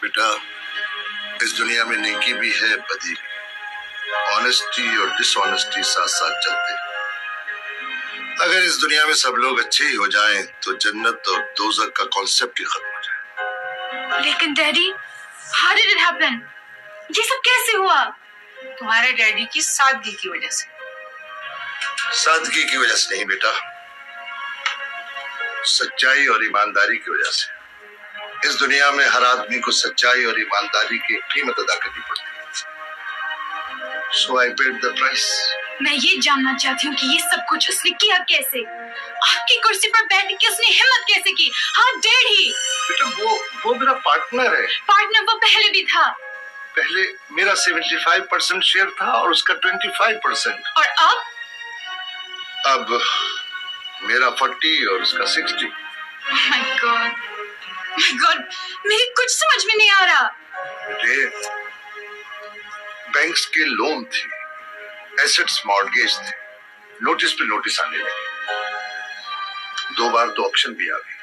बेटा, इस दुनिया में नेकी भी है, बदी भी। ऑनेस्टी और डिसऑनेस्टी साथ साथ चलते हैं। अगर इस दुनिया में सब लोग अच्छे ही हो जाएं, तो जन्नत और दोज़ख का कॉन्सेप्ट ही खत्म हो जाए। लेकिन daddy, how did it happen? ये सब कैसे हुआ? तुम्हारे डैडी की सादगी की वजह से। सादगी की वजह से नहीं बेटा, सच्चाई और ईमानदारी की वजह से। इस दुनिया में हर आदमी को सच्चाई और ईमानदारी की कीमत अदा करनी पड़ती है। So I paid the price. मैं ये जानना चाहती हूँ कि ये सब कुछ उसने किया कैसे? आपकी कुर्सी पर बैठ के उसने हिम्मत कैसे की? How dare he? बेटा, वो मेरा पार्टनर है। पार्टनर वो पहले भी था। पहले मेरा 75% शेयर था और उसका 25%। और अब मेरा 40 और उसका 60। My God, my God, मेरी कुछ समझ में नहीं आ रहा। बेटे, बैंक्स के लोन थे, एसेट्स मॉर्गेज थे, नोटिस पे नोटिस आने लगे। 2 बार तो ऑक्शन भी आ गई।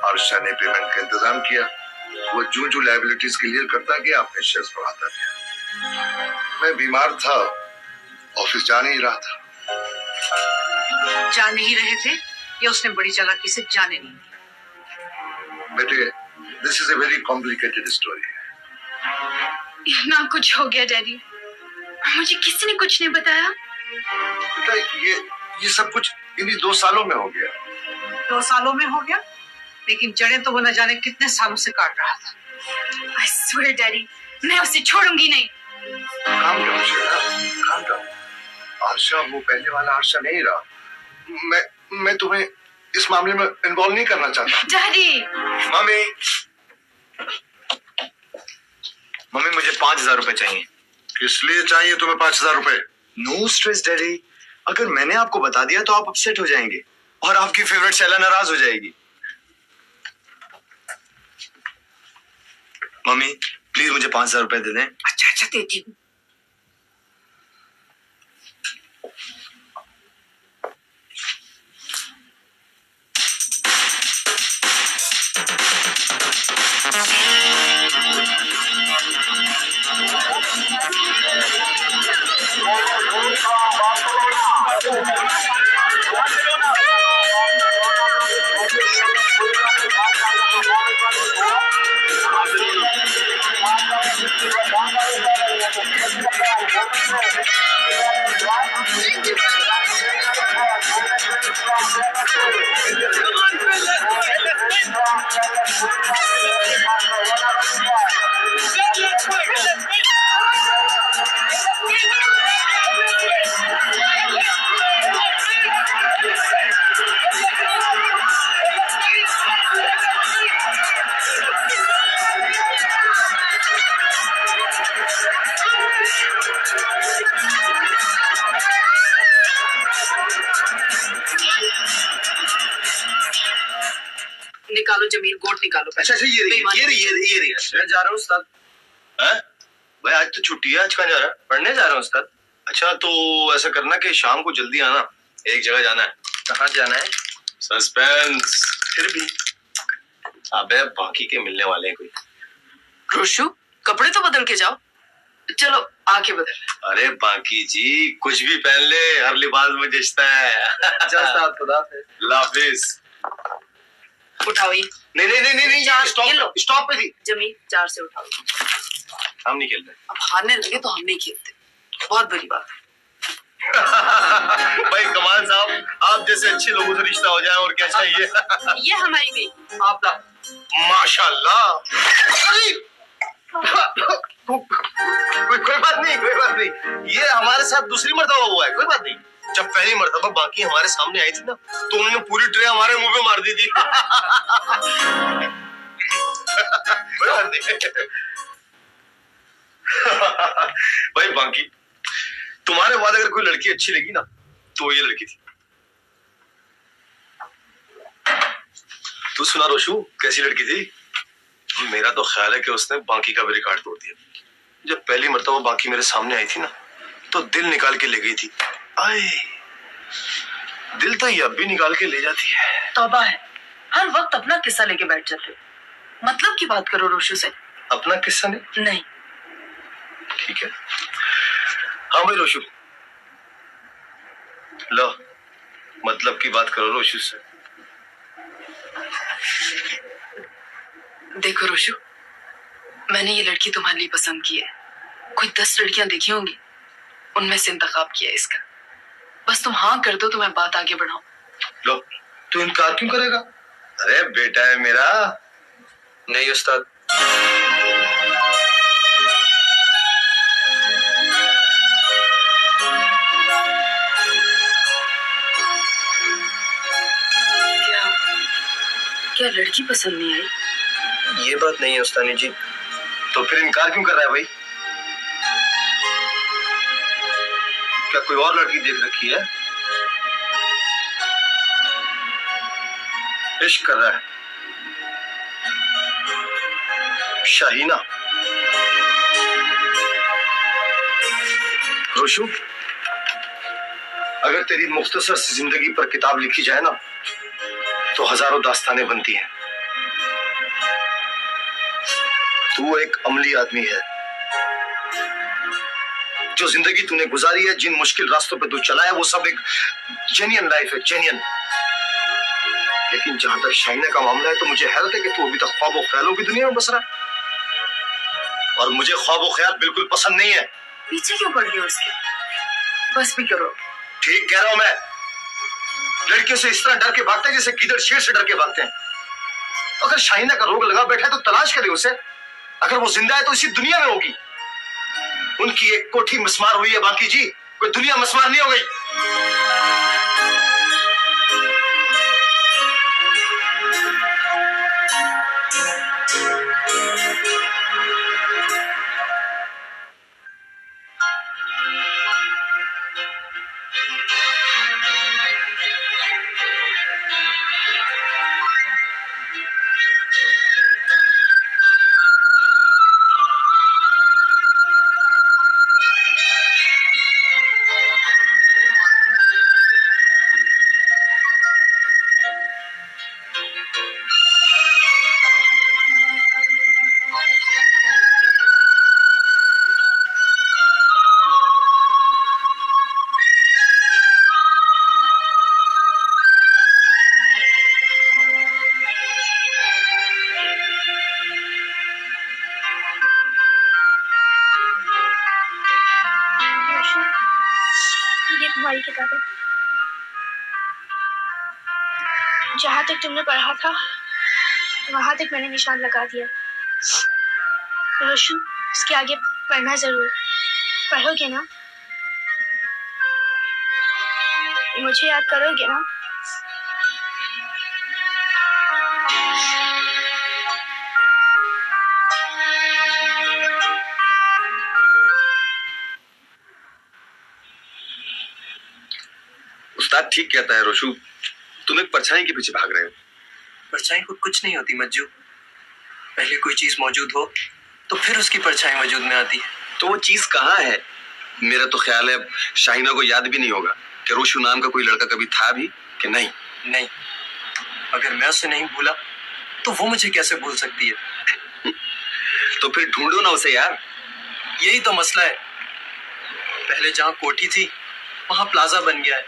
आरशा ने पेमेंट का इंतजाम किया। वो जो लायबिलिटीज क्लियर करता गया, अपने शेयर्स बढ़ाता गया। मैं बीमार था, ऑफिस जा नहीं रहा था। जा नहीं रहे थे या उसने बड़ी चालाकी से जाने नहीं दिया? बेटे, this is a very complicated story. इतना कुछ हो गया डैडी, मुझे किसी ने कुछ नहीं बताया। बेटा, ये सब कुछ इन्हीं 2 सालों में हो गया। 2 सालों में हो गया, लेकिन जड़ें तो वो न जाने कितने सालों से काट रहा था। I swear डैडी, मैं उसे छोड़ूंगी नहीं। काम डाउन शेरा, काम डाउन। आरशा वो पहले वाला आरशा नहीं रहा। मैं तुम्हें इस मामले में इन्वॉल्व नहीं करना चाहता। डैडी। मम्मी मुझे 5,000 रुपए चाहिए। किस लिए चाहिए तुम्हें 5,000 रुपए? नो स्ट्रेस डैडी, अगर मैंने आपको बता दिया तो आप अपसेट हो जाएंगे और आपकी फेवरेट शैला नाराज हो जाएगी। मम्मी प्लीज मुझे 5,000 रुपए दे दें। अच्छा देती हूँ। निकालो जमीर, गोट निकालो। अच्छा ये रही। मैं जा रहा हूँ उस्ताद। भाई आज तो छुट्टी है, आज कहाँ जा रहा है? पढ़ने जा रहा हूँ उस्ताद। अच्छा तो ऐसा करना कि शाम को जल्दी आना, एक जगह जाना है। कहाँ जाना है? सस्पेंस। फिर भी अबे बाकी के मिलने वाले हैं कोई। रोशु, कपड़े तो बदल के जाओ। चलो आके बदल। अरे बाकी जी कुछ भी पहन ले, हर लिबास में जचता है। लाफिज। उठाओ ये। नहीं स्टॉप पे थी। जमीन 4 से उठाओ। हम नहीं खेल रहे। अब हारने लगे तो हम नहीं खेलते, बहुत बड़ी बात है। भाई कमाल साहब, आप जैसे अच्छे लोगों से रिश्ता हो जाए और क्या चाहिए। ये हमारी भी आपका। माशाल्लाह। कोई बात नहीं, ये हमारे साथ दूसरी मर्तबा हुआ है, कोई बात नहीं। जब पहली मर्तबा बाकी हमारे सामने आई थी ना, तो उन्होंने पूरी ट्रे हमारे मुंह पे मार दी थी। कोई बात नहीं। भाई बाकी तुम्हारे बाद अगर कोई लड़की अच्छी लगी ना, तो ये लड़की थी। तू सुना रोशु, कैसी लड़की थी? मेरा तो ख्याल है कि उसने बाकी का भी रिकॉर्ड तोड़ दिया। जब पहली मर्तबा बाकी मेरे सामने आई थी ना, तो दिल निकाल के ले गई थी। आए दिल तो ये अब भी निकाल के ले जाती है। तौबा है, हर वक्त अपना किस्सा लेके बैठ जाते हो। मतलब की बात करो रोशू से। अपना किस्सा नहीं? नहीं। ठीक है। हाँ भाई रोशू, लो मतलब की बात करो रोशू से। देखो रोशू, मैंने ये लड़की तुम्हारे लिए पसंद की है। कोई 10 लड़कियां देखी होंगी, उनमें से इंतखाब किया है इसका। बस तुम हाँ कर दो तो मैं बात आगे बढ़ाऊं। लो, तू इनकार क्यों करेगा? अरे बेटा है मेरा। नहीं उस्ताद। क्या लड़की पसंद नहीं आई? ये बात नहीं है उस्तानी जी। तो फिर इनकार क्यों कर रहा है भाई? क्या कोई और लड़की देख रखी है? इश्क कर रहा है? शाहीना? रोशू, अगर तेरी मुख्तसर सी जिंदगी पर किताब लिखी जाए ना तो हजारों दास्तानें बनती हैं। तू एक अमली आदमी है। जो जिंदगी तूने गुजारी है, जिन मुश्किल रास्तों पे तू चला है, वो सब एक जेन्युइन लाइफ है, जेन्युइन। लेकिन जहां तक शाहीना का मामला है तो मुझे हैरत है कि तू अभी तक ख्वाब और ख्यालों की दुनिया में बस रहा है। और मुझे ख्वाब और ख्याल बिल्कुल पसंद नहीं है। पीछे क्यों पड़ गए उसके? बस भी करो। ठीक कह रहा हूं मैं। लड़कियों से इस तरह डर के भागते हैं जैसे गीदड़ शेर से डर के भागते हैं। अगर शाहीना का रोग लगा बैठा है तो तलाश करे उसे। अगर वो जिंदा है तो इसी दुनिया में होगी। उनकी एक कोठी मस्मार हुई है बाकी जी, कोई दुनिया मस्मार नहीं हो गई। तुम्हारी किताबें, जहां तक तुमने पढ़ा था वहां तक मैंने निशान लगा दिया। रोशन, इसके आगे पढ़ना जरूर। पढ़ोगे ना? मुझे याद करोगे ना? उस्ताद ठीक कहता है रोशू, तुम एक परछाई के पीछे भाग रहे हो। परछाई खुद कुछ नहीं होती मज्जू। पहले कोई चीज मौजूद हो तो फिर उसकी परछाई वजूद में आती है। तो वो चीज कहाँ है? मेरा तो ख्याल है शाहीना को याद भी नहीं होगा कि रोशू नाम का कोई लड़का कभी था भी कि नहीं। नहीं, अगर मैं उसे नहीं भूला तो वो मुझे कैसे भूल सकती है? तो फिर ढूंढो ना उसे यार। यही तो मसला है। पहले जहाँ कोठी थी वहां प्लाजा बन गया है,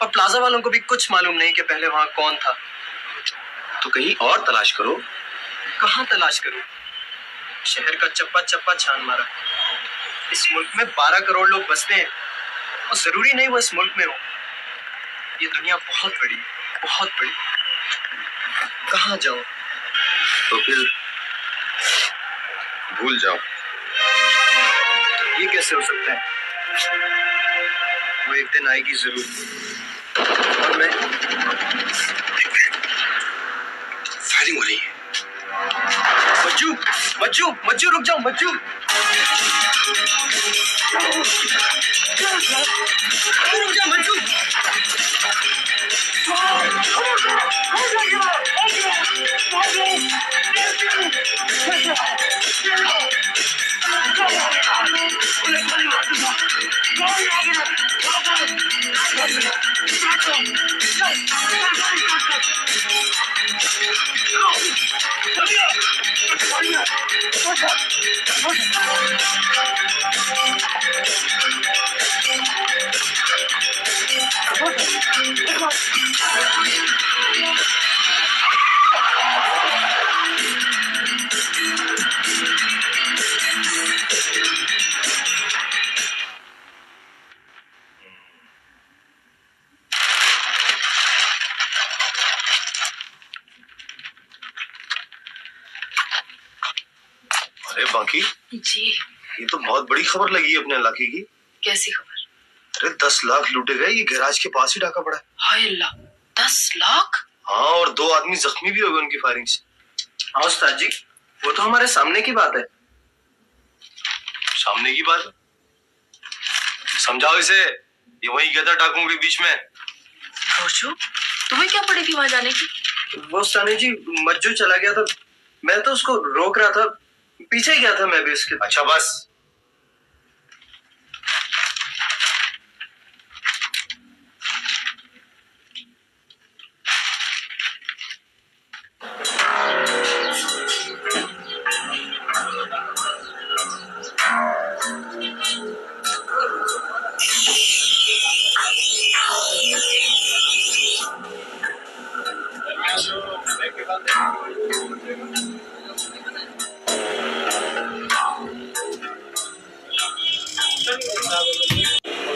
और प्लाजा वालों को भी कुछ मालूम नहीं कि पहले वहां कौन था। तो कहीं और तलाश करो। कहाँ तलाश करूं? शहर का चप्पा चप्पा छान मारा। इस मुल्क में 12 करोड़ लोग बसते हैं, और जरूरी नहीं वो इस मुल्क में हो। ये दुनिया बहुत बड़ी, बहुत बड़ी। कहाँ जाऊं? तो फिर भूल जाओ। ये कैसे हो सकता है? वो एक दिन आएगी जरूर। और मैं फायरिंग हो रही है। मज्जू, मज्जू, मज्जू रुक जाओ मज्जू। रुक जाओ मज्जू। अरे बाकी जी। ये तो बहुत बड़ी खबर लगी है अपने इलाके की। कैसी खबर? अरे 10 लाख लूटे गए, ये गैराज के पास ही डाका पड़ा है। हाय अल्लाह, 10 लाख? हाँ, और 2 आदमी जख्मी भी हो गए उनकी फायरिंग से। हाँ उस्ताद जी, वो तो हमारे सामने की बात है। सामने की बात है? समझाओ इसे, ये वही गया था डाकुओं के बीच में। रोशू, तुम्हें क्या पड़ी थी वहां जाने की? वो उस्ताद जी मज्जू चला गया था, मैं तो उसको रोक रहा था, पीछे ही गया था मैं भी उसके। अच्छा बस।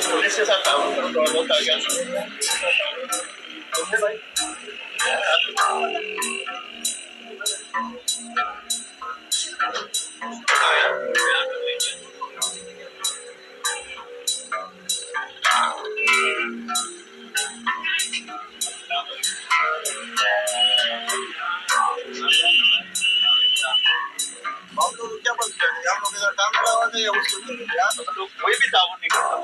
पुलिस के साथ ताउन करो, थोड़ा बहुत आ गया तुमने भाई। हम लोग क्या बोलते हैं, हम लोग इधर काम करा हुआ था या उसको कोई भी ताउन नहीं करता।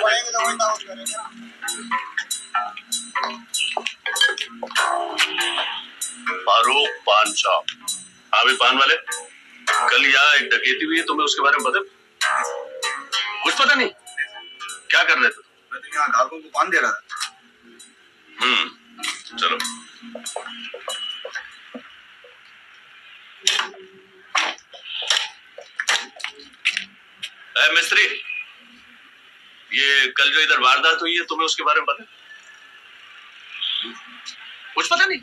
पड़ेंगे तो वही ताउन करेंगे। फारूक पान शॉप। हाँ भाई पान वाले, कल यहाँ एक डकैती हुई है, तुम्हें उसके बारे में पता? कुछ पता नहीं? क्या कर रहे थे? मैं तो यहाँ ग्राहकों को पान दे रहा था। चलो। मिस्त्री, ये कल जो इधर वारदात हुई है, तुम्हें उसके बारे में पता? कुछ पता नहीं?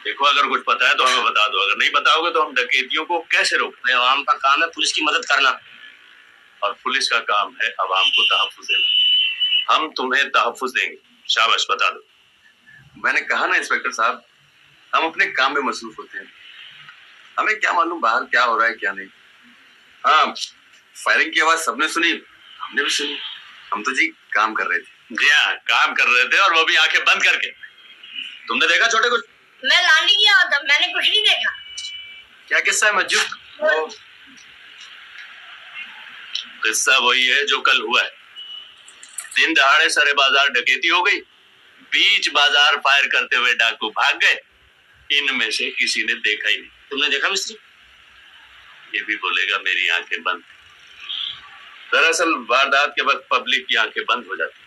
देखो, अगर कुछ पता है तो हमें बता दो, अगर नहीं बताओगे तो हम डकैतियों को कैसे रोकें? आवाम का काम है पुलिस की मदद करना, और पुलिस का काम है अवाम को तहफ्फुज देना। हम तुम्हें तहफ्फुज देंगे, शाबाश, बता दो। मैंने कहा ना इंस्पेक्टर साहब, हम अपने काम में मसरूफ होते हैं, हमें क्या मालूम बाहर क्या हो रहा है क्या नहीं। हाँ, फायरिंग की आवाज सबने सुनी, हमने भी सुनी, हम तो जी काम कर रहे थे। जी हाँ, काम कर रहे थे, और वो भी आंखें बंद करके। तुमने देखा छोटे कुछ? मैं लांडी गया था, मैंने कुछ नहीं देखा। क्या किस्सा है मज्जू? किस्सा वही है जो कल हुआ है। दिन दहाड़े सारे बाजार डकैती हो गई, बीच बाजार फायर करते हुए डाकू भाग गए, इनमें से किसी ने देखा ही नहीं। तुमने देखा मिस्त्री? ये भी बोलेगा मेरी आंखें बंद। दरअसल वारदात के वक्त पब्लिक की आंखें बंद हो जाती,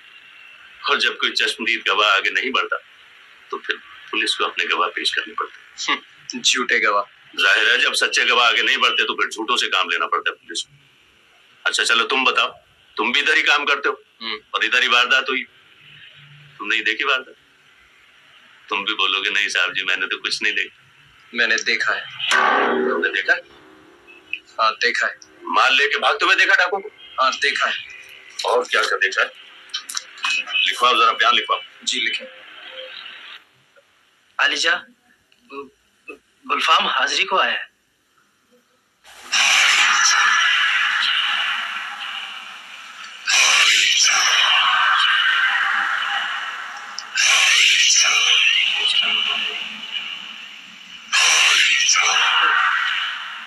और जब कोई चश्मदीद गवाह आगे नहीं बढ़ता तो फिर पुलिस को अपने गवाह पेश करने पड़ते। झूठे गवाह। जाहिर है, जब सच्चे गवाह आगे नहीं बढ़ते तो फिर झूठों से काम लेना पड़ता है पुलिस को। अच्छा चलो, तुम बताओ, तुम भी इधर ही काम करते हो और इधर ही वारदात हुई, तुम नहीं देखी वारदात? तुम भी बोलोगे नहीं साहब जी, मैंने तो कुछ नहीं देखा। मैंने देखा है। तुमने देखा? हाँ देखा है। माल लेके भागते हुए देखा डाकू को? हाँ देखा है। और क्या क्या देखा है? लिखवाओ, जरा बयान लिखवाओ। जी लिखे। आलिजा, गुलफाम हाजिरी को आया है।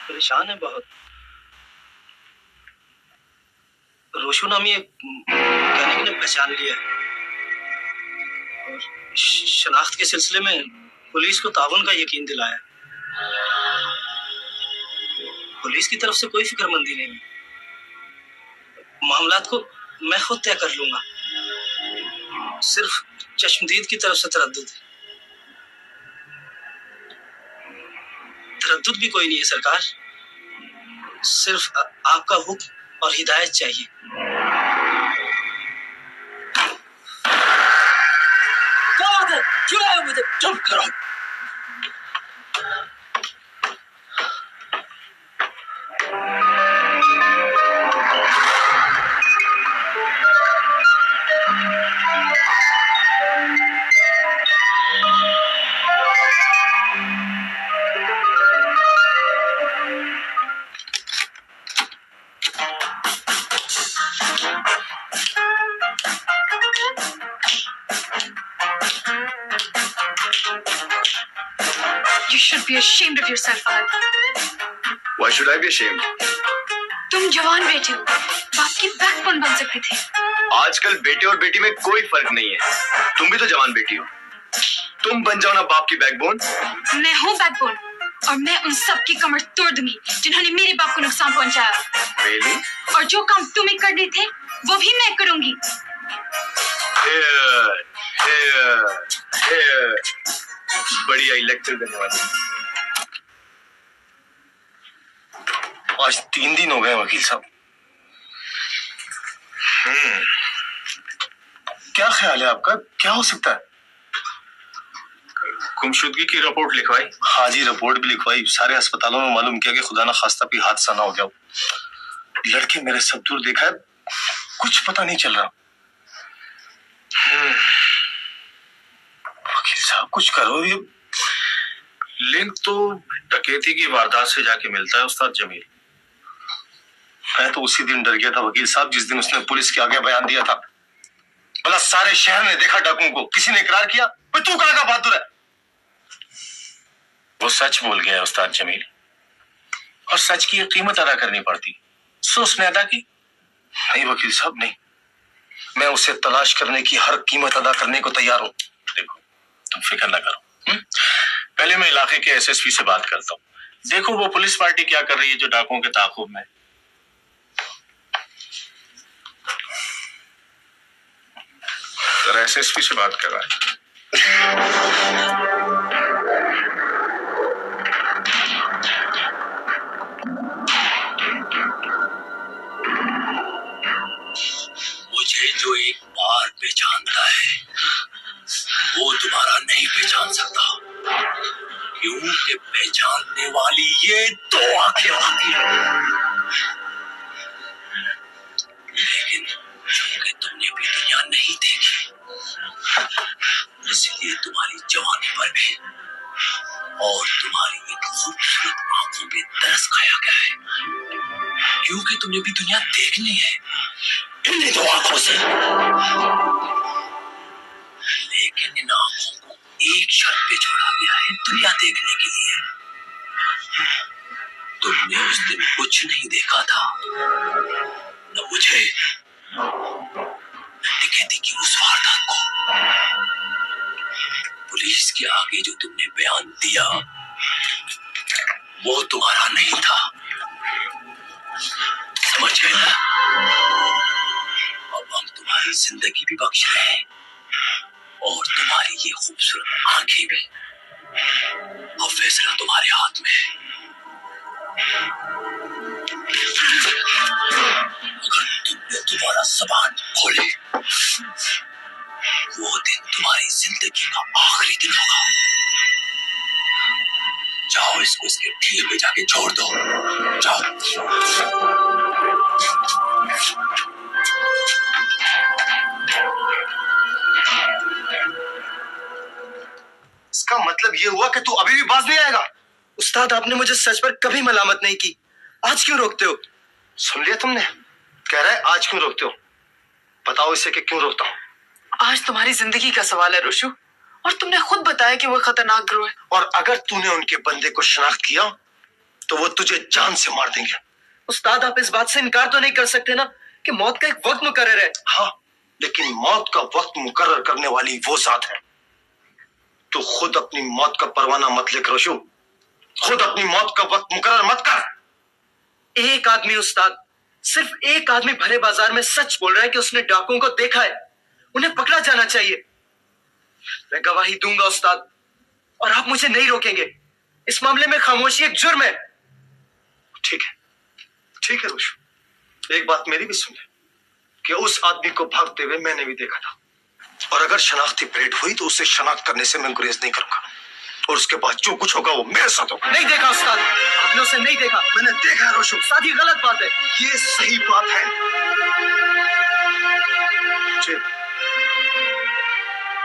परेशान है बहुत। रोशू नामी एक मैकेनिक ने पहचान लिया है, और शनाख्त के सिलसिले में पुलिस को ताउन का यकीन दिलाया। पुलिस की तरफ से कोई फिक्रमंदी नहीं है, मामलात को मैं खुद तय कर लूंगा, सिर्फ चश्मदीद की तरफ से तरद्दुद है। तरद्दुद भी कोई नहीं है सरकार, सिर्फ आपका हुक्म और हिदायत चाहिए। क्या बात है, क्यों आए हो मुझे? चुप करो। You should be ashamed of yourself, Fahad. Why should I be ashamed? तुम जवान बेटे हो, बाप की बैकबोन बन सकते थे। आजकल बेटे और बेटी में कोई फर्क नहीं है। तुम भी तो जवान बेटी हो, तुम बन जाओ ना बाप की बैकबोन। मैं हूँ बैकबोन और मैं उन सब की कमर तोड़ दूंगी जिन्होंने मेरे बाप को नुकसान पहुंचाया। Really? और जो काम तुम्हें करने थे वो भी मैं करूंगी। बढ़िया लेक्चर देने वाली। आज 3 दिन हो गए वकील साहब। क्या ख्याल है आपका, क्या हो सकता है? गुमशुदगी की रिपोर्ट लिखवाई? हाँ जी, रिपोर्ट भी लिखवाई। सारे अस्पतालों में मालूम किया कि खुदा ना खास्ता कोई हादसा ना हो गया। लड़के मेरे सब दूर देखा है, कुछ पता नहीं चल रहा। वकील साहब कुछ करो। ये लिंक तो डकैती की वारदात से जाके मिलता है उस्ताद जमील। मैं तो उसी दिन डर गया था वकील साहब जिस दिन उसने पुलिस के आगे बयान दिया था। भला सारे शहर ने देखा डाकुओं को, किसी ने इकरार किया? तू कहाँ का बहादुर है? वो सच बोल गया उस्ताद जमील, और सच की कीमत अदा करनी पड़ती। सो उसने अदा की? नहीं वकील साहब नहीं, मैं उसे तलाश करने की हर कीमत अदा करने को तैयार हूं। देखो तुम फिक्र ना करो, पहले मैं इलाके के एसएसपी से बात करता हूँ। देखो वो पुलिस पार्टी क्या कर रही है जो डाकुओं के ताकुब में। एसएसपी से बात कर रहा है। मुझे जो एक बार पहचानता है वो दोबारा नहीं पहचान सकता, क्योंकि पहचानने वाली ये 2 आंखें होती हैं। लेकिन क्योंकि तुमने भी दुनिया नहीं देखी, इसलिए तुम्हारी जवानी पर भी और तुम्हारी एक खूबसूरत आंखों पे तरस खाया गया है, क्योंकि तुमने भी दुनिया देखनी है इन 2 आंखों से। लेकिन इन आंखों को एक शर्त पे जोड़ा गया है दुनिया देखने के लिए। तुमने उस दिन कुछ नहीं देखा था, न मुझे, डकैती की उस वारदात को। पुलिस के आगे जो तुमने बयान दिया वो तुम्हारा नहीं था, समझ गए ना? अब हम तुम्हारी जिंदगी भी बख्श रहे हैं और तुम्हारी ये खूबसूरत आंखें भी। अब फैसला तुम्हारे हाथ में है। अगर तुमने दोबारा ज़बान खोली, वो दिन तुम्हारी जिंदगी का आखिरी दिन होगा। जाओ इसको इसके ढील में जाके छोड़ दो, जाओ। इसका मतलब ये हुआ कि तू अभी भी बाज नहीं आएगा? उस्ताद आपने मुझे सच पर कभी मलामत नहीं की, आज क्यों रोकते हो? सुन लिया तुमने? कह रहा है आज क्यों रोकते हो? बताओ इसे कि क्यों रोकता हूँ। आज तुम्हारी जिंदगी का सवाल है रोशू, और तुमने खुद बताया कि वो खतरनाक गिरोह है। और अगर तूने उनके बंदे को शनाख्त किया तो वो तुझे जान से मार देंगे। उस्ताद आप इस बात से इनकार तो नहीं कर सकते ना कि मौत का एक वक्त मुकर्रर है। हाँ, लेकिन मौत का वक्त मुकर्रर करने वाली वो जात है। तू खुद अपनी मौत का परवाना मत लिख रोशू, खुद अपनी मौत का वक्त मुकर्रर मत कर। एक आदमी उस्ताद, सिर्फ एक आदमी भरे बाजार में सच बोल रहा है कि उसने डाकुओं को देखा है, उन्हें पकड़ा जाना चाहिए। मैं गवाही दूंगा उस्ताद, और आप मुझे नहीं रोकेंगे। इस मामले में खामोशी एक जुर्म है। ठीक है रोशू, एक बात मेरी भी सुन ले कि उस आदमी को भागते हुए मैंने भी देखा था, और अगर शनाख्ती परेड हुई तो उसे शनाख्त करने से मैं गुरेज नहीं करूंगा, और उसके बाद जो कुछ होगा वो मेरे साथ होगा। नहीं देखा उस्ताद, आपने उसे नहीं देखा। मैंने देखा है रोशू। उस्ताद ये गलत बात है। ये सही बात है।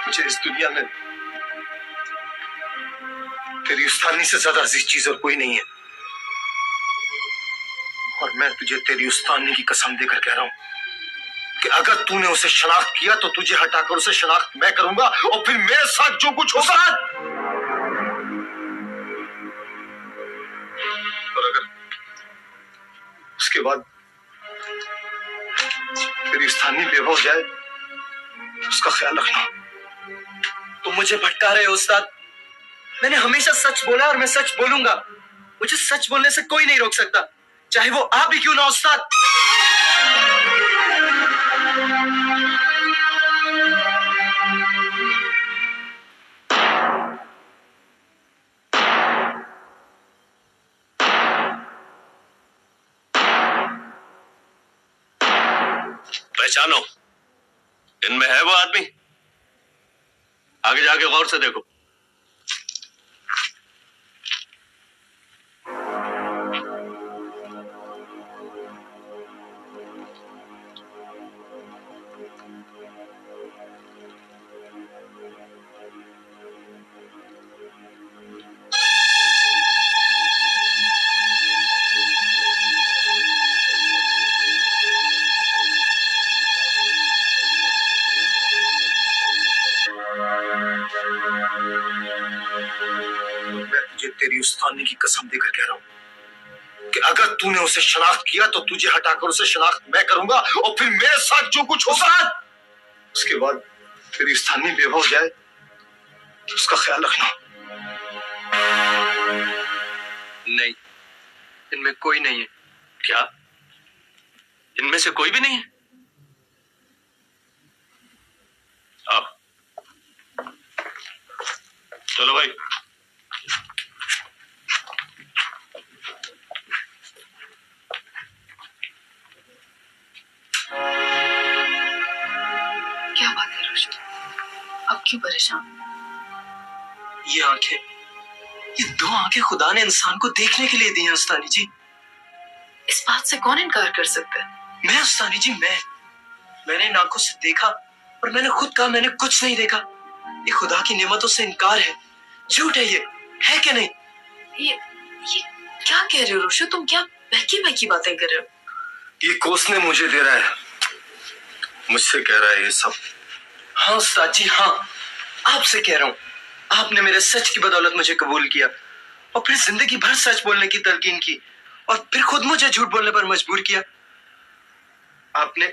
मुझे इस दुनिया में तेरी उस्तानी से ज्यादा अजीज चीज और कोई नहीं है, और मैं तुझे तेरी उस्तानी की कसम देकर कह रहा हूं कि अगर तूने उसे शनाख्त किया तो तुझे हटाकर उसे शनाख्त मैं करूंगा और फिर मेरे साथ जो कुछ होगा। और अगर उसके बाद तेरी स्थानीय बेवा हो जाए उसका ख्याल रखना। तुम मुझे भटका रहे हो उस्ताद। मैंने हमेशा सच बोला और मैं सच बोलूंगा। मुझे सच बोलने से कोई नहीं रोक सकता, चाहे वो आप ही क्यों ना उस्ताद। पहचानो, इनमें है वो आदमी? आगे जाके गौर से देखो। तेरी उस्तानी की कसम देकर कह रहा हूं कि अगर तूने उसे शनाख्त किया तो तुझे हटाकर उसे शनाख्त मैं करूंगा और फिर मेरे साथ जो कुछ होगा उसके बाद तेरी स्थानीय बेवा हो जाए उसका ख्याल रखना। नहीं, इनमें कोई नहीं है। क्या इनमें से कोई भी नहीं है? आओ चलो भाई। क्या बात है रोशन, अब क्यों परेशान? ये आंखें, ये दो आंखें खुदा ने इंसान को देखने के लिए दी हैं उस्तानी जी। इस बात से कौन इनकार कर सकता है? मैं उस्तानी जी, मैंने इन आंखों से देखा और मैंने खुद कहा मैंने कुछ नहीं देखा। ये खुदा की नेमतों से इनकार है, झूठ है, ये है कि नहीं? ये क्या कह रहे हो रोशन? तुम क्या बहकी बहकी बातें कर रहे हो? ये कोसने मुझे दे रहा है, मुझसे कह रहा है ये सब। हाँ उस्ताद जी, हाँ, आपसे कह रहा हूँ। आपने मेरे सच की बदौलत मुझे कबूल किया और फिर जिंदगी भर सच बोलने की तलकीन की और फिर खुद मुझे झूठ बोलने पर मजबूर किया। आपने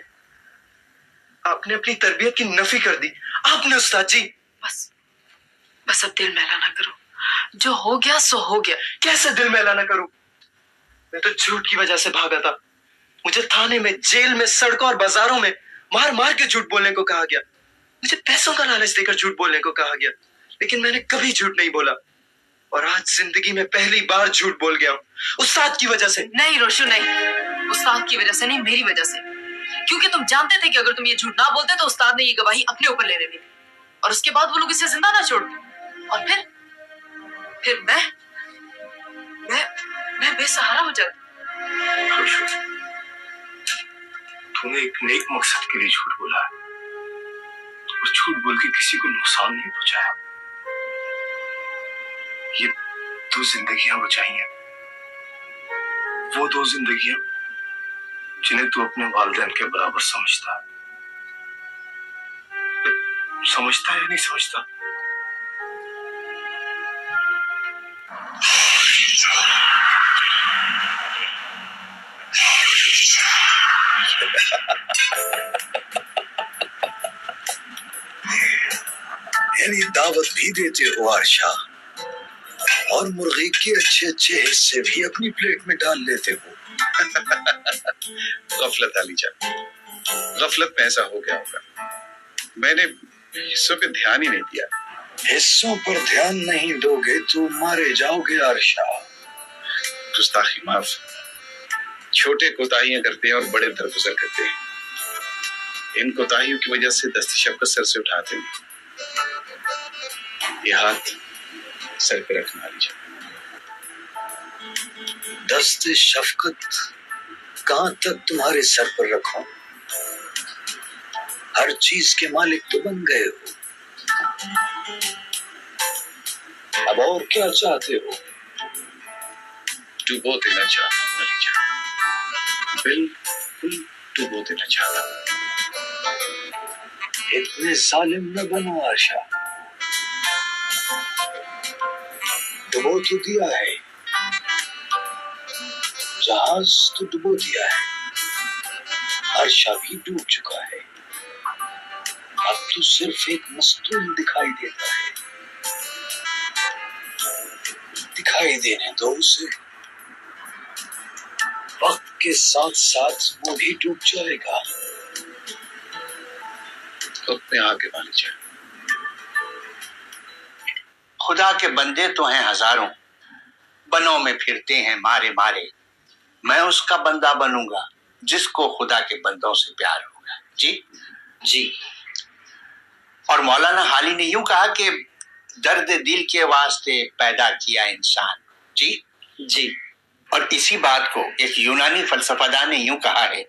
अपनी तरबियत की नफी कर दी आपने उस्ताद जी। बस अब दिल मैला ना करो, जो हो गया सो हो गया। कैसे दिल मैला ना करूं? मैं तो झूठ की वजह से भागा था। मुझे थाने में, जेल में, सड़कों और बाजारों में मार मार के झूठ बोलने को कहा गया। मुझे पैसों का लालच देकर झूठ बोलने को कहा गया, लेकिन मैंने कभी झूठ नहीं बोला और आज जिंदगी में पहली बार झूठ बोल गया हूं, उस्ताद की वजह से। नहीं रोशु, नहीं, उस्ताद की वजह से नहीं, मेरी वजह से। क्योंकि तुम जानते थे कि अगर तुम ये झूठ ना बोलते तो उस्ताद ने ये गवाही अपने ऊपर ले लेनी थी और उसके बाद वो लोग इसे जिंदा ना छोड़ते और फिर मैं बेसहारा हो जाती। तूने एक नेक मकसद के लिए झूठ बोला है और झूठ बोल के किसी को नुकसान नहीं पहुंचाया। ये 2 जिंदगियां बचाई हैं, वो 2 जिंदगियां जिन्हें तू अपने वालिदैन के बराबर समझता है। समझता है या नहीं समझता? यानी दावत भी देते हो आरशा और मुर्गी के अच्छे अच्छे हिस्से भी अपनी प्लेट में डाल लेते हो। गफलत अलीजा, गफलत में ऐसा हो गया होगा। मैंने हिस्सों पे ध्यान ही नहीं दिया। हिस्सों पर ध्यान नहीं दोगे तो मारे जाओगे आरशा। गुस्ताखी माफ। छोटे कोताहियां करते हैं और बड़े दरगुजर करते हैं। इन कोताहियों की वजह से दस्त शफकत सर से उठाते हैं। ये हाथ सर पे रखना अलीजा। दस्त शफकत कहां तक तुम्हारे सर पर रखूं? हर चीज के मालिक तो बन गए हो, अब और क्या चाहते हो? डुबो देना चाहता हूं अलीजा, बिल्कुल डुबो देना चाहता हूं। इतने जालिम न बनो आशा, डुबो तो दिया है, जहाज तो डुबो दिया है, आशा भी डूब चुका है, अब तो सिर्फ एक मस्तूल दिखाई देता है। दिखाई देने दो उसे, वक्त के साथ साथ वो भी डूब जाएगा। तो अपने आगे वाले चल। खुदा के बंदे तो हैं हजारों, बनों में फिरते हैं मारे मारे। मैं उसका बंदा बनूंगा जिसको खुदा के बंदों से प्यार होगा। जी जी। और मौलाना हाली ने यूं कहा कि दर्द दिल के वास्ते पैदा किया इंसान। जी जी। और इसी बात को एक यूनानी फलसफादान ने यूं कहा है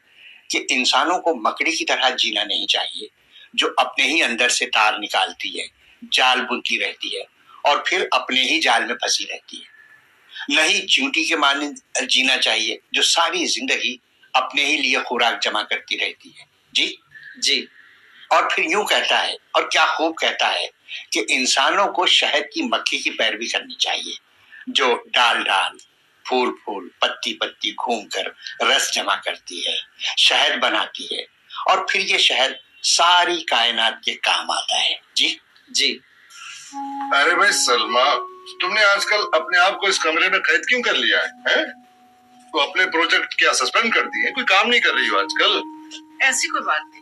कि इंसानों को मकड़ी की तरह जीना नहीं चाहिए, जो अपने ही अंदर से तार निकालती है, जाल बुनती रहती है और फिर अपने ही जाल में फंसी रहती है। नहीं चींटी के मानने जीना चाहिए, जो सारी जिंदगी अपने ही लिए खुराक जमा करती रहती है। जी जी। और फिर यूं कहता है, और क्या खूब कहता है, कि इंसानों को शहद की मक्खी की पैरवी करनी चाहिए, जो डाल डाल, फूल फूल, पत्ती पत्ती घूमकर रस जमा करती है, शहद बनाती है, और फिर ये शहद सारी कायनात के काम आता है। जी जी। अरे भाई सलमा, तुमने आजकल अपने आप को इस कमरे में कैद क्यों कर लिया है? तो अपने प्रोजेक्ट क्या सस्पेंड कर दिए? कोई काम नहीं कर रही हो आजकल? ऐसी कोई बात नहीं,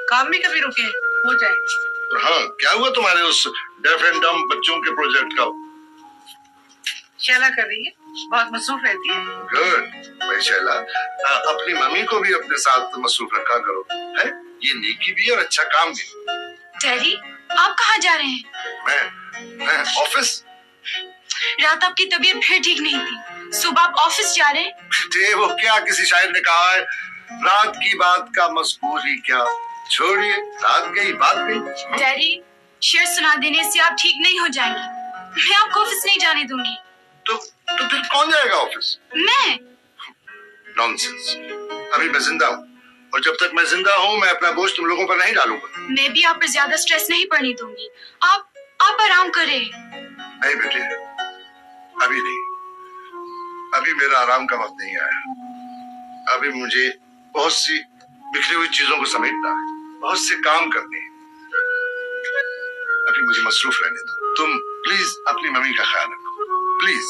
काम भी कभी रुके हो जाए। हाँ, क्या हुआ तुम्हारे उस डेफ एंड डम बच्चों के प्रोजेक्ट का? शैला कर रही है, बहुत मसरूफ रहती है। गुड भाई शैला, अपनी मम्मी को भी अपने साथ मसरूफ रखा करो, है? ये नेकी भी और अच्छा काम भी। डैडी, आप कहाँ जा रहे हैं? मैं ऑफिस। रात आपकी तबीयत फिर ठीक नहीं थी, सुबह आप ऑफिस जा रहे हैं? बेटे, वो क्या किसी शायर ने कहा है, रात की बात का मजबूर ही क्या, छोड़िए, रात गई बात गई। डैडी, शेर सुना देने से आप ठीक नहीं हो जाएंगी। मैं आपको ऑफिस नहीं जाने दूंगी। तो फिर कौन जाएगा ऑफिस? मैं। नॉनसेंस। अभी मैं जिंदा हूँ, और जब तक मैं जिंदा हूँ मैं अपना बोझ तुम लोगों पर नहीं डालूंगा। मैं भी आप पर ज्यादा स्ट्रेस नहीं पड़ने दूंगी। आप आराम करें। नहीं बेटे, अभी नहीं, अभी मेरा आराम का वक्त नहीं आया। अभी मुझे बहुत सी बिखरी हुई चीजों को समेटना है, बहुत से काम करने हैं। अभी मुझे मसरूफ रहने दो। तुम प्लीज अपनी मम्मी का ख्याल रखो, प्लीज।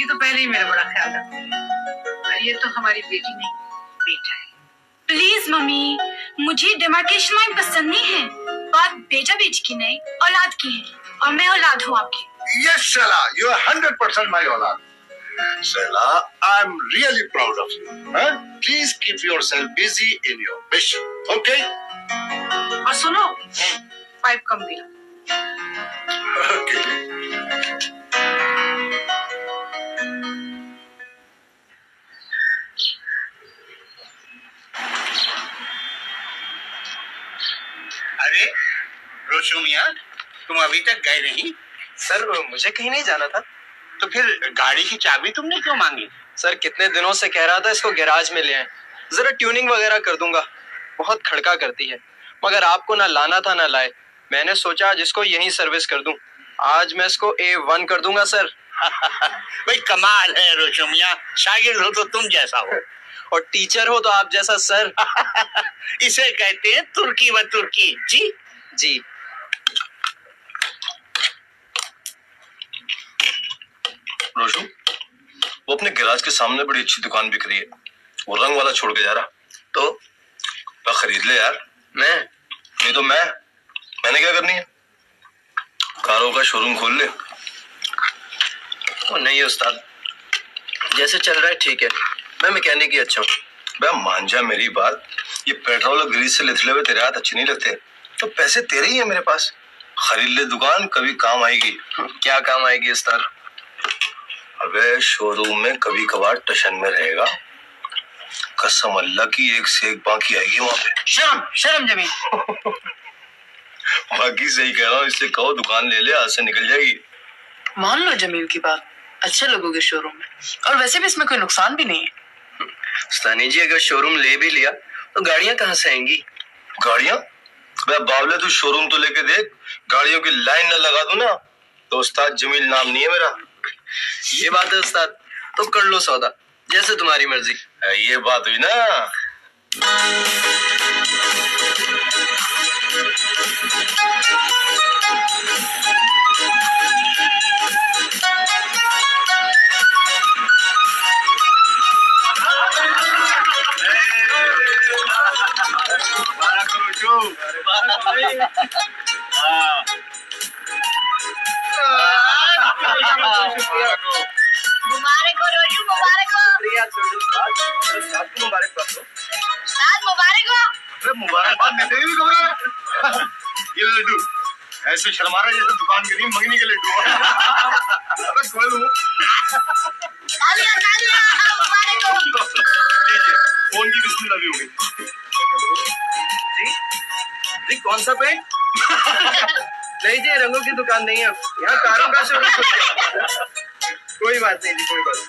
ये तो पहले ही मेरा बड़ा ख्याल रखती है, ये तो हमारी बेटी नहीं, बेटा है। प्लीज मम्मी, मुझे डिमार्केशन लाइन पसंद नहीं है। बात बेटा बेटी की नहीं, औलाद की है, और मैं औलाद हूँ आपकी। Yes, Shela, you are 100% my औलाद। Shela, I'm really proud of you. Huh? Please keep yourself busy in your mission, okay? और सुनो, पाइप कम दिया। Okay. अरे रोशो मियां, तुम अभी तक गए नहीं? सर मुझे कहीं नहीं जाना था। तो फिर गाड़ी की चाबी तुमने क्यों मांगी? सर कितने दिनों से कह रहा था इसको गैराज में ले आए, जरा ट्यूनिंग वगैरह कर दूंगा, बहुत खड़का करती है। मगर आपको ना लाना था ना लाए, मैंने सोचा आज इसको यहीं सर्विस कर दूं। आज मैं इसको A1 कर दूंगा सर। भाई कमाल है रोशो मियां, शागिर्द हो तो तुम जैसा हो और टीचर हो तो आप जैसा सर। इसे कहते हैं तुर्की व तुर्की। जी जी। रोशू, वो अपने गैराज के सामने बड़ी अच्छी दुकान बिक रही है, वो रंग वाला छोड़ के जा रहा, तो खरीद ले यार। मैं नहीं तो मैंने क्या करनी है? कारों का शोरूम खोल ले। तो नहीं उस्ताद, जैसे चल रहा है ठीक है, मैं मैकेनिक ही अच्छा हूँ। बे मान जा मेरी बात, ये पेट्रोल और ग्रीस से लिथले हुए तेरे हाथ अच्छे नहीं लगते, तो पैसे तेरे ही है मेरे पास, खरीद ले दुकान, कभी काम आएगी। क्या काम आएगी उस्ताद? अबे शोरूम में कभी कभार टशन में रहेगा, कसम अल्लाह की एक से एक बाकी आएगी वहां पे। शर्म जमीन। बाकी सही कह रहा हूँ, इससे कहो दुकान ले ले, आज से निकल जाएगी। मान लो जमील की बात, अच्छे लगोगे शोरूम में, और वैसे भी इसमें कोई नुकसान भी नहीं है। उस्तानी जी, अगर शोरूम ले भी लिया तो गाड़ियां कहाँ से आएंगी? गाड़ियां? मैं बावले तू शोरूम तो लेके देख, गाड़ियों की लाइन न लगा दूं ना तो उस्ताद जमील नाम नहीं है मेरा। ये बात है उस्ताद, तो कर लो सौदा, जैसे तुम्हारी मर्जी। ये बात हुई ना। मुबारक हो रोशू, मुबारक हो। मुबारक हो उस्ताद, मुबारक हो। मुबारकबाद देते ही घबरा। ये लड्डू ऐसे शर्मा रहा है जैसे दुकान के लिए मंगनी के लड्डू। तालियां, तालियां, मुबारक हो। फोन की बिस्मिल्लाह भी हो गई। जी कौन सा पेंट? नहीं जी, रंगों की दुकान नहीं है, यहाँ कारों का शोरूम खुल गया। कोई बात नहीं जी, कोई बात नहीं।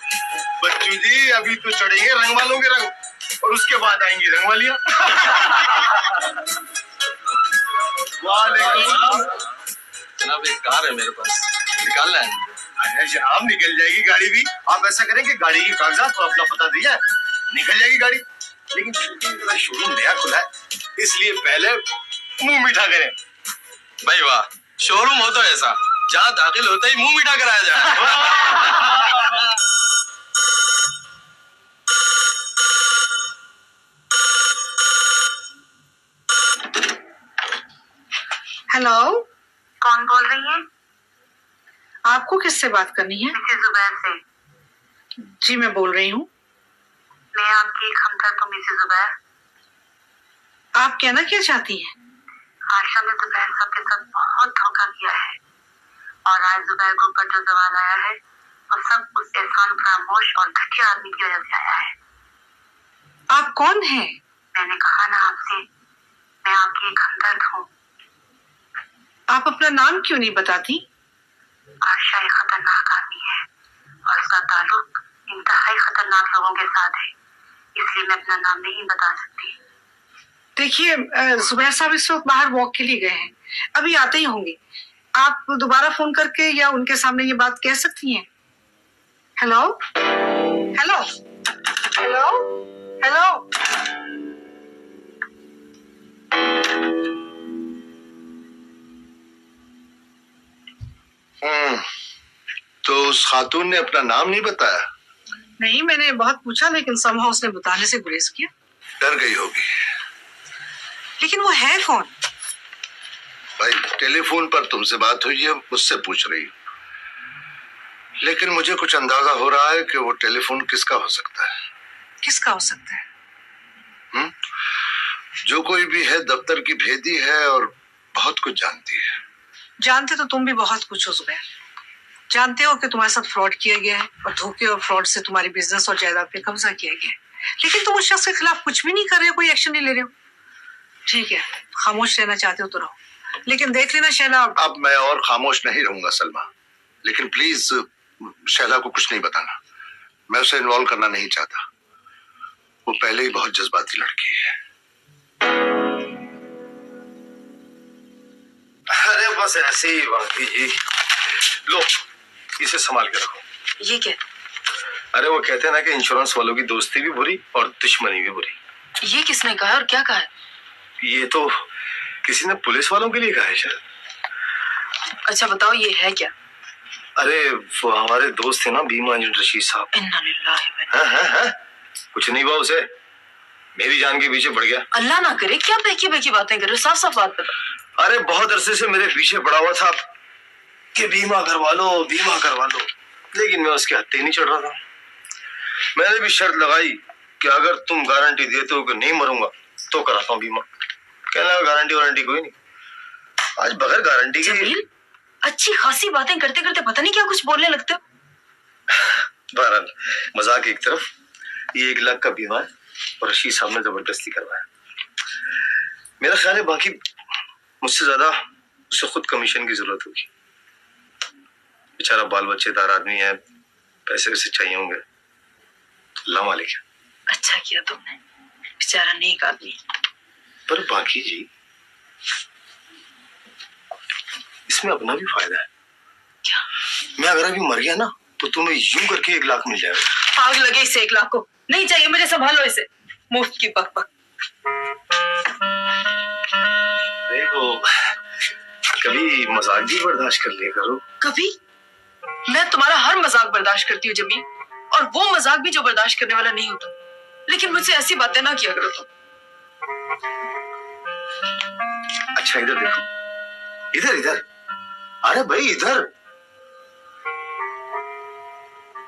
बच्चू जी अभी तो चढ़ेंगे रंग वालों के रंग और उसके बाद आएंगी रंग वालियां। जनाब एक कार है मेरे पास, निकालना है। अरे जनाब निकल जाएगी गाड़ी भी। आप ऐसा करें कि गाड़ी की कागजात और अपना पता दिया निकल जाएगी गाड़ी। लेकिन शोरूम नया खुला है इसलिए पहले मुंह मीठा करें। भाई वाह, शोरूम हो तो ऐसा जहाँ दाखिल होता ही मुंह मीठा कराया जाए। हेलो, कौन बोल रही है? आपको किससे बात करनी है? मिसेस जुबैर से। जी मैं बोल रही हूँ। मैं आपकी एक हमदर्द हूँ मिसेस जुबैर। आप कहना क्या चाहती हैं? आयशा ने जुबैर साहब के साथ बहुत धोखा किया है और आज जुबैर ग्रुप पर जो सवाल आया है वो सब उस एहसान फरामोश और घटिया आदमी की वजह से आया है। आप कौन हैं? मैंने कहा ना आपसे, मैं आपकी एक हमदर्द हूँ। आप अपना नाम क्यों नहीं बताती? आयशा एक खतरनाक आदमी है और उसका ताल्लुक इंतहाई खतरनाक लोगों के साथ है, इसलिए मैं अपना नाम नहीं बता सकती। देखिए, जुबैर साहब इस वक्त बाहर वॉक के लिए गए हैं, अभी आते ही होंगे। आप दोबारा फोन करके या उनके सामने ये बात कह सकती हैं। Hello hello hello hello. तो उस खातून ने अपना नाम नहीं बताया? नहीं, मैंने बहुत पूछा लेकिन समहाउ उसने बताने से गुरेज किया। डर गई होगी। लेकिन वो है कौन? भाई टेलीफोन पर तुमसे बात हुई है, मुझसे पूछ रही हूँ। लेकिन मुझे कुछ अंदाजा हो रहा है कि वो टेलीफोन किसका हो सकता है। किसका हो सकता है? जो कोई भी है दफ्तर की भेदी है और बहुत कुछ जानती है। जानते तो तुम भी बहुत कुछ हो जुबैर। जानते हो कि तुम्हारे साथ फ्रॉड किया गया है और धोखे और फ्रॉड से तुम्हारी बिजनेस और जायदाद पे कब्जा किया गया है, लेकिन तुम उस शख्स के खिलाफ कुछ भी नहीं कर रहे हो, कोई एक्शन नहीं ले रहे हो। ठीक है, खामोश रहना चाहते हो तो रहो, लेकिन देख लेना शैला। अब मैं और खामोश नहीं रहूंगा सलमा, लेकिन प्लीज शैला को कुछ नहीं बताना। मैं उसे इन्वॉल्व करना नहीं चाहता। वो पहले ही बहुत जज्बाती लड़की है। अरे बस ऐसे ही बाकी जी। लो इसे संभाल के रखो। ये क्या? अरे वो कहते हैं ना कि इंश्योरेंस वालों की दोस्ती भी बुरी और दुश्मनी भी बुरी। ये किसने कहा और क्या कहा है? ये तो किसी ने पुलिस वालों के लिए कहा है शायद। अच्छा बताओ ये है क्या? अरे वो हमारे दोस्त थे ना बीमा एजेंट रशीद साहब। इन्ना लिल्लाहि व इन्ना इलैहि हाँ? कुछ नहीं हुआ उसे, मेरी जान के पीछे पड़ गया। अल्लाह ना करे, क्या बेकी बेकी बातें कर रहे हो? साफ साफ बात बता। अरे बहुत अरसे से मेरे पीछे पड़ा हुआ था कि बीमा करवा लो बीमा करवा लो, लेकिन मैं उसके हत्थे नहीं चढ़ रहा था। मैंने भी शर्त लगाई कि अगर तुम गारंटी देते हो कि नहीं मरूंगा तो कराता हूँ बीमा। कहने लगा गारंटी वारंटी कोई नहीं। आज बगैर गारंटी के जमील, अच्छी खासी बातें करते करते पता नहीं क्या कुछ बोलने लगते हो। बहरहाल मजाक एक तरफ, ये 1 लाख का बीमा है और रशीद साहब ने जबरदस्ती करवाया। मेरा ख्याल है बाकी मुझसे ज्यादा उसे खुद कमीशन की जरूरत होगी। बेचारा बाल बच्चेदार आदमी है, पैसे वैसे चाहिए होंगे। अल्लाह मालिक है। अच्छा किया तुमने, बेचारा नेक आदमी। पर बाकी जी इसमें अपना भी फायदा है। क्या? मैं अगर अभी मर गया ना तो तुम्हें यूं करके 1 लाख मिल जाएगा। आग लगे इसे 1 लाख को। नहीं चाहिए मुझे, संभालो इसे। मुफ्त की बक। देखो, कभी मजाक भी बर्दाश्त कर लिया करो। कभी? मैं तुम्हारा हर मजाक बर्दाश्त करती हूँ जमी, और वो मजाक भी जो बर्दाश्त करने वाला नहीं होता। लेकिन मुझसे ऐसी बातें ना किया करो तुम। अच्छा इधर देखो, इधर। अरे भाई इधर।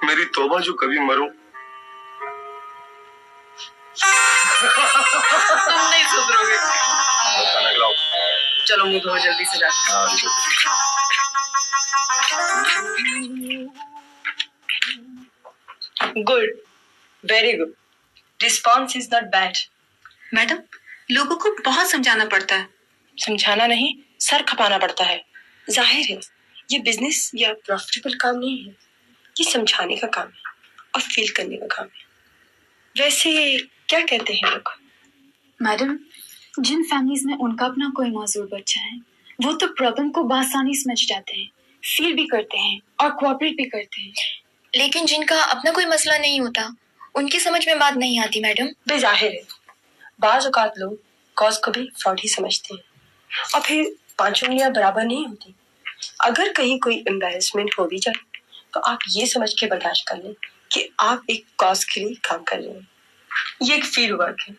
मेरी तौबा जो कभी मरूं। तुम नहीं सुधरोगे। चलो मुंह धो जल्दी से जाकर। Good, very good. Response is not bad. Madam, लोगों को बहुत समझाना पड़ता है। समझाना नहीं, सर खपाना पड़ता है। जाहिर है ये बिजनेस या प्रॉफिटेबल काम नहीं है, ये समझाने का काम है और फील करने का काम है। वैसे क्या कहते हैं लोग? मैडम, जिन फैमिलीज में उनका अपना कोई मौजूद बच्चा है वो तो प्रॉब्लम को बआसानी समझ जाते हैं, फील भी करते हैं और कोऑपरेट भी करते हैं। लेकिन जिनका अपना कोई मसला नहीं होता उनकी समझ में बात नहीं आती मैडम। बेजाहिर है बाज़ औक़ात लोग कॉज को भी फ्रॉड ही समझते हैं, और फिर 5 उंगलियां बराबर नहीं होती। अगर कहीं कोई एम्बैरेसमेंट हो भी जाए तो आप ये समझ के बर्दाश्त कर लें कि आप एक कॉज के लिए काम कर रहे हैं। ये एक फील्ड वर्क है,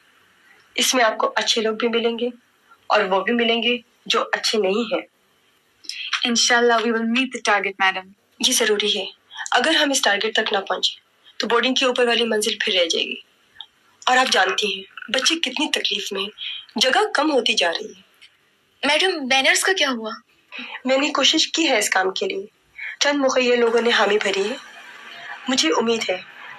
इसमें आपको अच्छे लोग भी मिलेंगे और वो भी मिलेंगे जो अच्छे नहीं हैं। इंशाल्लाह we will meet the target madam. ये जरूरी है, अगर हम इस टारगेट तक ना पहुंचे तो बोर्डिंग की ऊपर वाली मंजिल फिर रह जाएगी। और आप जानती हैं बच्चे कितनी तकलीफ में, जगह कम होती जा रही है। मैडम, बैनर्स का क्या हुआ? मैंने कोशिश की है इस काम के लिए, चंद मुखिया लोगों ने हामी भरी है। मुझे उम्मीद है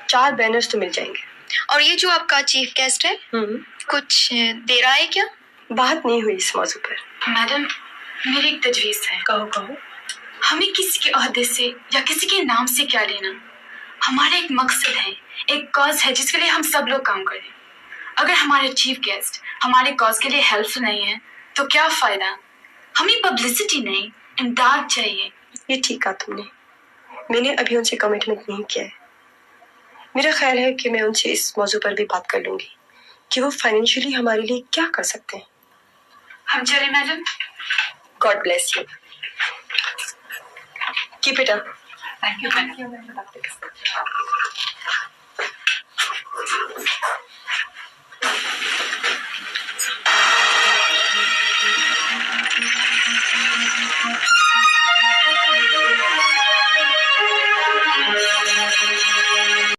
4 बैनर्स तो मिल जाएंगे। और ये जो आपका चीफ गेस्ट है कुछ दे रहा है क्या? बात नहीं हुई इस मौजू पर। मैडम, मेरी एक तजवीज है। कहो। हमें किसी के ओहदे से या किसी के नाम से क्या लेना। हमारा एक मकसद है, एक कॉज है जिसके लिए हम सब लोग काम करें। अगर हमारे चीफ गेस्ट हमारे कॉज के लिए हेल्पफुल नहीं है तो क्या फायदा। हमें पब्लिसिटी नहीं, इमदाद चाहिए। ये ठीक कहा तुमने, मैंने अभी उनसे कमिटमेंट नहीं किया है। मेरा ख्याल है कि मैं उनसे इस मौजू पर भी बात कर लूंगी कि वो फाइनेंशियली हमारे लिए क्या कर सकते हैं। हम चले madam. God bless you. Keep it up. Thank you.